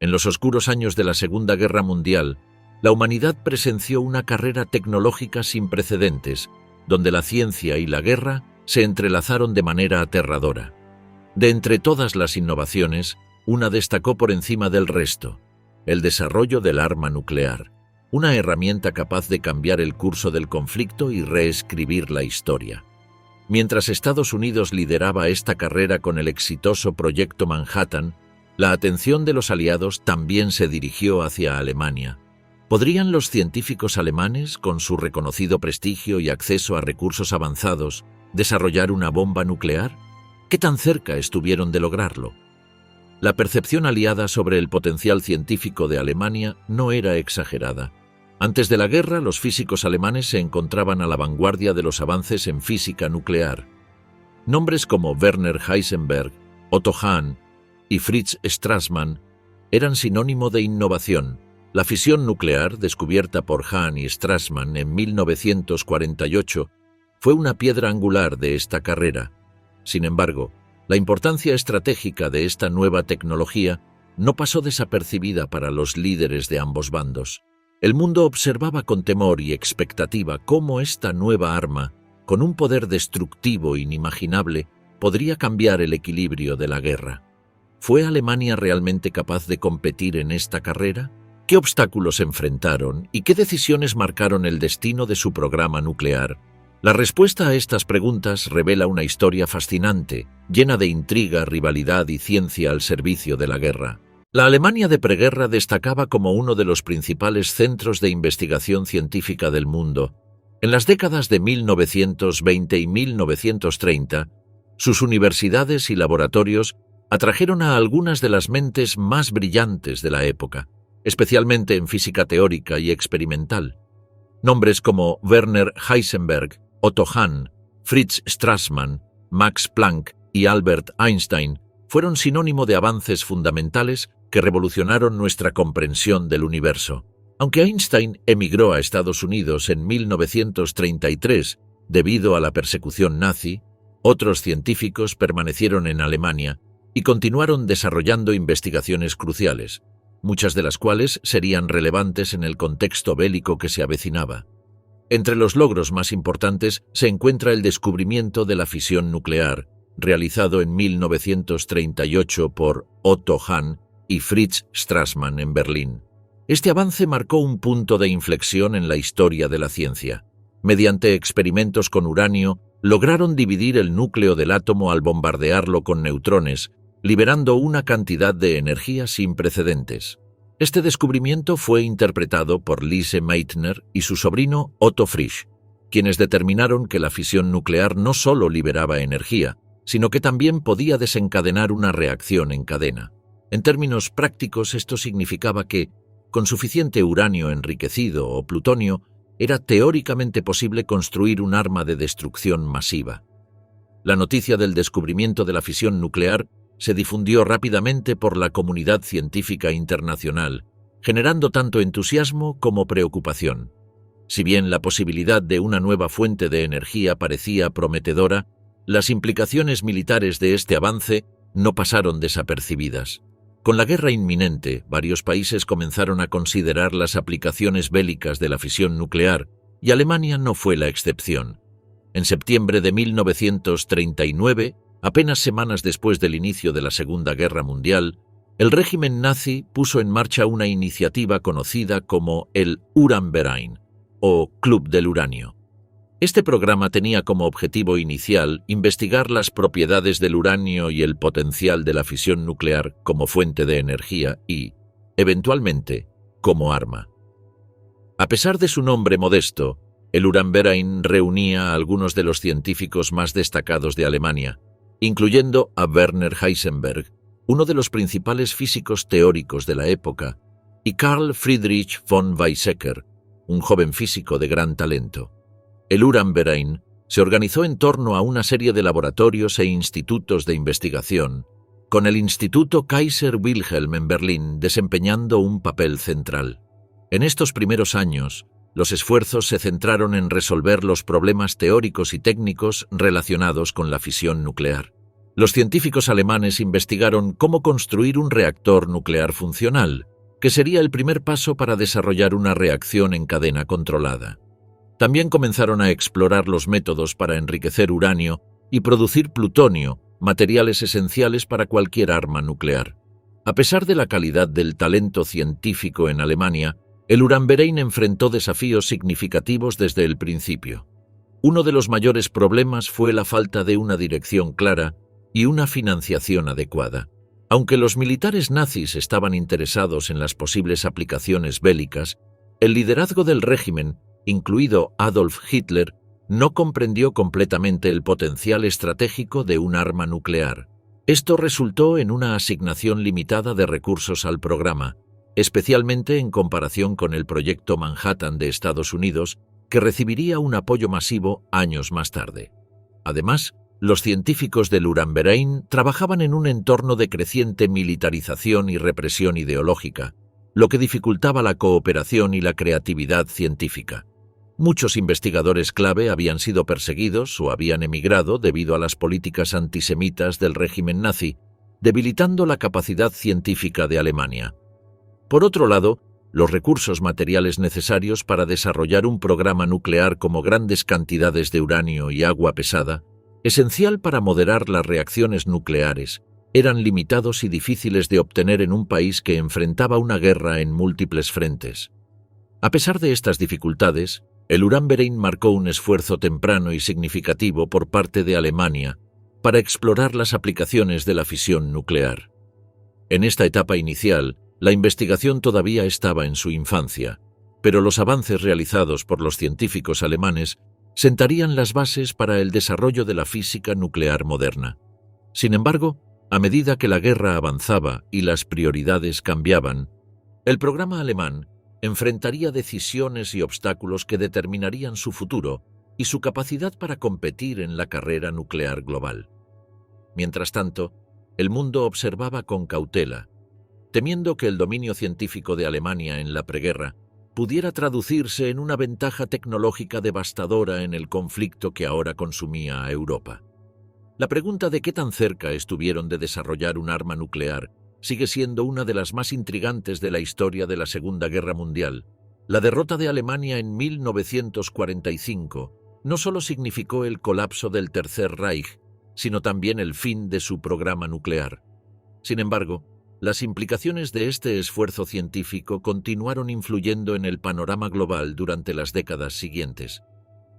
En los oscuros años de la Segunda Guerra Mundial, la humanidad presenció una carrera tecnológica sin precedentes, donde la ciencia y la guerra se entrelazaron de manera aterradora. De entre todas las innovaciones, una destacó por encima del resto: el desarrollo del arma nuclear, una herramienta capaz de cambiar el curso del conflicto y reescribir la historia. Mientras Estados Unidos lideraba esta carrera con el exitoso Proyecto Manhattan, la atención de los aliados también se dirigió hacia Alemania. ¿Podrían los científicos alemanes, con su reconocido prestigio y acceso a recursos avanzados, desarrollar una bomba nuclear? ¿Qué tan cerca estuvieron de lograrlo? La percepción aliada sobre el potencial científico de Alemania no era exagerada. Antes de la guerra, los físicos alemanes se encontraban a la vanguardia de los avances en física nuclear. Nombres como Werner Heisenberg, Otto Hahn y Fritz Strassmann eran sinónimo de innovación. La fisión nuclear, descubierta por Hahn y Strassmann en 1948, fue una piedra angular de esta carrera. Sin embargo, la importancia estratégica de esta nueva tecnología no pasó desapercibida para los líderes de ambos bandos. El mundo observaba con temor y expectativa cómo esta nueva arma, con un poder destructivo inimaginable, podría cambiar el equilibrio de la guerra. ¿Fue Alemania realmente capaz de competir en esta carrera? ¿Qué obstáculos enfrentaron y qué decisiones marcaron el destino de su programa nuclear? La respuesta a estas preguntas revela una historia fascinante, llena de intriga, rivalidad y ciencia al servicio de la guerra. La Alemania de preguerra destacaba como uno de los principales centros de investigación científica del mundo. En las décadas de 1920 y 1930, sus universidades y laboratorios atrajeron a algunas de las mentes más brillantes de la época, especialmente en física teórica y experimental. Nombres como Werner Heisenberg, Otto Hahn, Fritz Strassmann, Max Planck y Albert Einstein fueron sinónimo de avances fundamentales que revolucionaron nuestra comprensión del universo. Aunque Einstein emigró a Estados Unidos en 1933 debido a la persecución nazi, otros científicos permanecieron en Alemania y continuaron desarrollando investigaciones cruciales, muchas de las cuales serían relevantes en el contexto bélico que se avecinaba. Entre los logros más importantes se encuentra el descubrimiento de la fisión nuclear, realizado en 1938 por Otto Hahn y Fritz Strassmann en Berlín. Este avance marcó un punto de inflexión en la historia de la ciencia. Mediante experimentos con uranio, lograron dividir el núcleo del átomo al bombardearlo con neutrones, liberando una cantidad de energía sin precedentes. Este descubrimiento fue interpretado por Lise Meitner y su sobrino Otto Frisch, quienes determinaron que la fisión nuclear no solo liberaba energía, sino que también podía desencadenar una reacción en cadena. En términos prácticos, esto significaba que, con suficiente uranio enriquecido o plutonio, era teóricamente posible construir un arma de destrucción masiva. La noticia del descubrimiento de la fisión nuclear se difundió rápidamente por la comunidad científica internacional, generando tanto entusiasmo como preocupación. Si bien la posibilidad de una nueva fuente de energía parecía prometedora, las implicaciones militares de este avance no pasaron desapercibidas. Con la guerra inminente, varios países comenzaron a considerar las aplicaciones bélicas de la fisión nuclear, y Alemania no fue la excepción. En septiembre de 1939, apenas semanas después del inicio de la Segunda Guerra Mundial, el régimen nazi puso en marcha una iniciativa conocida como el Uranverein, o Club del Uranio. Este programa tenía como objetivo inicial investigar las propiedades del uranio y el potencial de la fisión nuclear como fuente de energía y, eventualmente, como arma. A pesar de su nombre modesto, el Uranverein reunía a algunos de los científicos más destacados de Alemania, incluyendo a Werner Heisenberg, uno de los principales físicos teóricos de la época, y Carl Friedrich von Weizsäcker, un joven físico de gran talento. El Uranverein se organizó en torno a una serie de laboratorios e institutos de investigación, con el Instituto Kaiser Wilhelm en Berlín desempeñando un papel central. En estos primeros años, los esfuerzos se centraron en resolver los problemas teóricos y técnicos relacionados con la fisión nuclear. Los científicos alemanes investigaron cómo construir un reactor nuclear funcional, que sería el primer paso para desarrollar una reacción en cadena controlada. También comenzaron a explorar los métodos para enriquecer uranio y producir plutonio, materiales esenciales para cualquier arma nuclear. A pesar de la calidad del talento científico en Alemania, el Uranverein enfrentó desafíos significativos desde el principio. Uno de los mayores problemas fue la falta de una dirección clara y una financiación adecuada. Aunque los militares nazis estaban interesados en las posibles aplicaciones bélicas, el liderazgo del régimen, incluido Adolf Hitler, no comprendió completamente el potencial estratégico de un arma nuclear. Esto resultó en una asignación limitada de recursos al programa, especialmente en comparación con el proyecto Manhattan de Estados Unidos, que recibiría un apoyo masivo años más tarde. Además, los científicos del Uranverein trabajaban en un entorno de creciente militarización y represión ideológica, lo que dificultaba la cooperación y la creatividad científica. Muchos investigadores clave habían sido perseguidos o habían emigrado debido a las políticas antisemitas del régimen nazi, debilitando la capacidad científica de Alemania. Por otro lado, los recursos materiales necesarios para desarrollar un programa nuclear como grandes cantidades de uranio y agua pesada, esencial para moderar las reacciones nucleares, eran limitados y difíciles de obtener en un país que enfrentaba una guerra en múltiples frentes. A pesar de estas dificultades, el Uranverein marcó un esfuerzo temprano y significativo por parte de Alemania para explorar las aplicaciones de la fisión nuclear. En esta etapa inicial, la investigación todavía estaba en su infancia, pero los avances realizados por los científicos alemanes sentarían las bases para el desarrollo de la física nuclear moderna. Sin embargo, a medida que la guerra avanzaba y las prioridades cambiaban, el programa alemán enfrentaría decisiones y obstáculos que determinarían su futuro y su capacidad para competir en la carrera nuclear global. Mientras tanto, el mundo observaba con cautela, temiendo que el dominio científico de Alemania en la preguerra pudiera traducirse en una ventaja tecnológica devastadora en el conflicto que ahora consumía a Europa. La pregunta de qué tan cerca estuvieron de desarrollar un arma nuclear sigue siendo una de las más intrigantes de la historia de la Segunda Guerra Mundial. La derrota de Alemania en 1945 no solo significó el colapso del Tercer Reich, sino también el fin de su programa nuclear. Sin embargo, las implicaciones de este esfuerzo científico continuaron influyendo en el panorama global durante las décadas siguientes.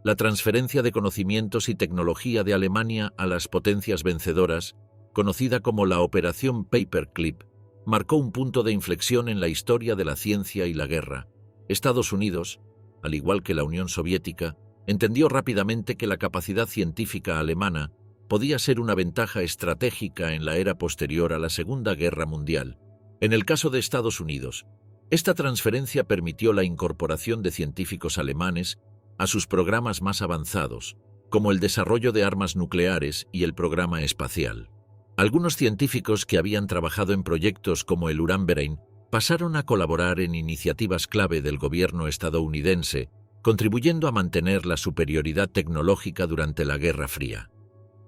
La transferencia de conocimientos y tecnología de Alemania a las potencias vencedoras, conocida como la Operación Paperclip, marcó un punto de inflexión en la historia de la ciencia y la guerra. Estados Unidos, al igual que la Unión Soviética, entendió rápidamente que la capacidad científica alemana podía ser una ventaja estratégica en la era posterior a la Segunda Guerra Mundial. En el caso de Estados Unidos, esta transferencia permitió la incorporación de científicos alemanes a sus programas más avanzados, como el desarrollo de armas nucleares y el programa espacial. Algunos científicos que habían trabajado en proyectos como el Uranverein pasaron a colaborar en iniciativas clave del gobierno estadounidense, contribuyendo a mantener la superioridad tecnológica durante la Guerra Fría.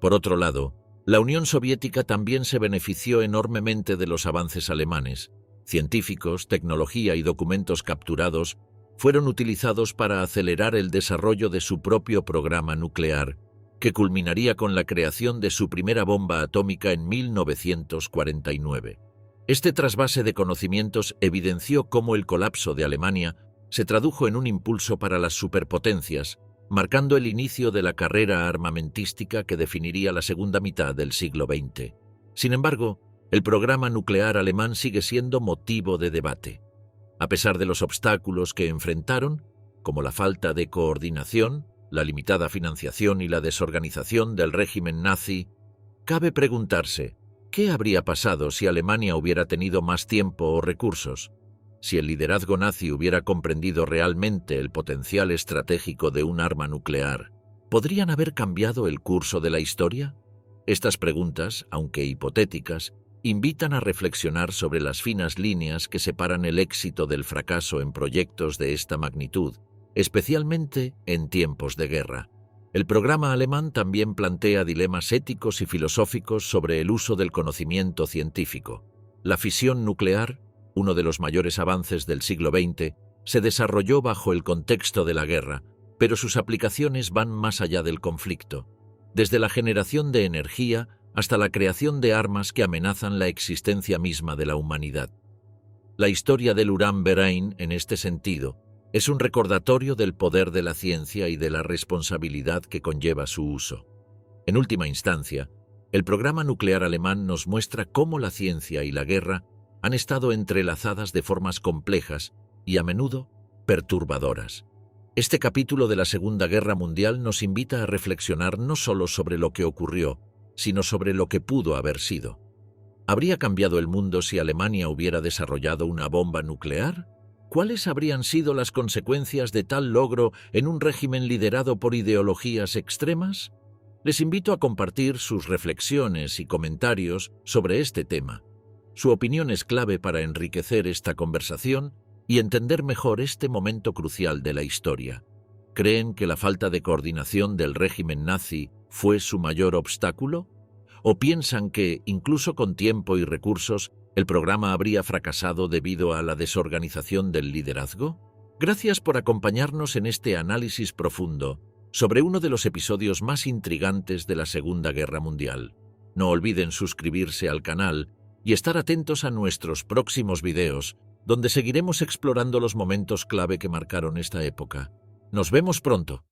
Por otro lado, la Unión Soviética también se benefició enormemente de los avances alemanes. Científicos, tecnología y documentos capturados fueron utilizados para acelerar el desarrollo de su propio programa nuclear, que culminaría con la creación de su primera bomba atómica en 1949. Este trasvase de conocimientos evidenció cómo el colapso de Alemania se tradujo en un impulso para las superpotencias, marcando el inicio de la carrera armamentística que definiría la segunda mitad del siglo XX. Sin embargo, el programa nuclear alemán sigue siendo motivo de debate. A pesar de los obstáculos que enfrentaron, como la falta de coordinación, la limitada financiación y la desorganización del régimen nazi, cabe preguntarse, ¿qué habría pasado si Alemania hubiera tenido más tiempo o recursos? Si el liderazgo nazi hubiera comprendido realmente el potencial estratégico de un arma nuclear, ¿podrían haber cambiado el curso de la historia? Estas preguntas, aunque hipotéticas, invitan a reflexionar sobre las finas líneas que separan el éxito del fracaso en proyectos de esta magnitud, especialmente en tiempos de guerra. El programa alemán también plantea dilemas éticos y filosóficos sobre el uso del conocimiento científico. La fisión nuclear, uno de los mayores avances del siglo XX, se desarrolló bajo el contexto de la guerra, pero sus aplicaciones van más allá del conflicto. Desde la generación de energía hasta la creación de armas que amenazan la existencia misma de la humanidad. La historia del Uran Verein, en este sentido, es un recordatorio del poder de la ciencia y de la responsabilidad que conlleva su uso. En última instancia, el programa nuclear alemán nos muestra cómo la ciencia y la guerra han estado entrelazadas de formas complejas y a menudo perturbadoras. Este capítulo de la Segunda Guerra Mundial nos invita a reflexionar no solo sobre lo que ocurrió, sino sobre lo que pudo haber sido. ¿Habría cambiado el mundo si Alemania hubiera desarrollado una bomba nuclear? ¿Cuáles habrían sido las consecuencias de tal logro en un régimen liderado por ideologías extremas? Les invito a compartir sus reflexiones y comentarios sobre este tema. Su opinión es clave para enriquecer esta conversación y entender mejor este momento crucial de la historia. ¿Creen que la falta de coordinación del régimen nazi fue su mayor obstáculo? ¿O piensan que, incluso con tiempo y recursos, el programa habría fracasado debido a la desorganización del liderazgo? Gracias por acompañarnos en este análisis profundo sobre uno de los episodios más intrigantes de la Segunda Guerra Mundial. No olviden suscribirse al canal y estar atentos a nuestros próximos videos, donde seguiremos explorando los momentos clave que marcaron esta época. Nos vemos pronto.